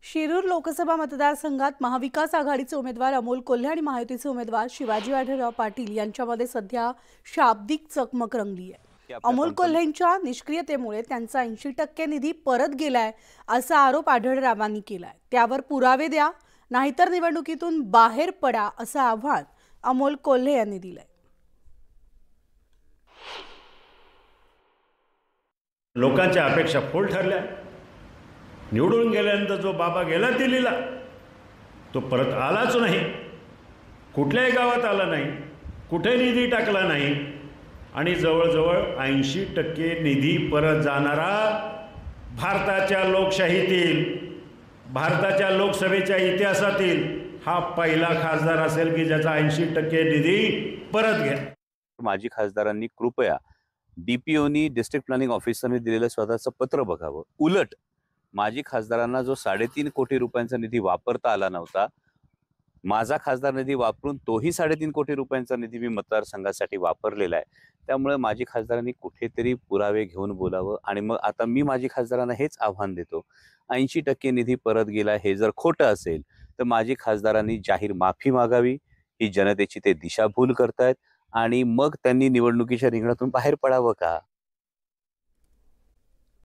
शिरूर लोकसभा मतदारसंघात महाविकास आघाडीचे उमेदवार अमोल कोल्हे आणि महायुतीचे उमेदवार शिवाजी आढळराव पाटील यांच्यामध्ये सध्या शाब्दिक चकमक रंगली आहे। की आपल्या अमोल कंपनी कोल्हेंच्या निष्क्रियतेमुळे त्यांचा 80% निधी परत गेलाय असा आरोप आढळरावांनी केलाय। त्यावर पुरावे द्या नाहीतर निवडणुकीतून बाहेर पडा असं आव्हान अमोल कोल्हे यांनी दिलंय। लोकांच्या अपेक्षा फोल ठरल्या। निवडून गेल्यानंतर जो बाबा गेला दिल्लीला तो परत आलाच नाही, कुठल्याही गावात आला नाही, कुठे निधी टाकला नाही आणि जवळजवळ 80% निधी परत जाणारा भारताच्या लोकशाहीतील, भारताच्या लोकसभेच्या इतिहासातील हा पहिला खासदार असेल की ज्याचा 80% निधी परत घ्या। माजी खासदारांनी कृपया डीपीओनी डिस्ट्रिक्ट प्लॅनिंग ऑफिसरने दिलेलं स्वतःचं पत्र बघावं। उलट माजी खासदारांना जो 3.5 कोटी रुपयांचा निधी वापरता आला नव्हता, माझा खासदार निधी वापरून तोही 3.5 कोटी रुपयांचा निधी मी मतदारसंघासाठी वापरलेला आहे। त्यामुळे माजी खासदारांनी कुठेतरी पुरावे घेऊन बोलावं। आणि मग आता मी माजी खासदारांना हेच आव्हान देतो, 80% निधी परत गेला हे जर खोटं असेल तर माजी खासदारांनी जाहीर माफी मागावी। ही जनतेची ते दिशाभूल करतायत आणि मग त्यांनी निवडणुकीच्या रिंगणातून बाहेर पडावं का?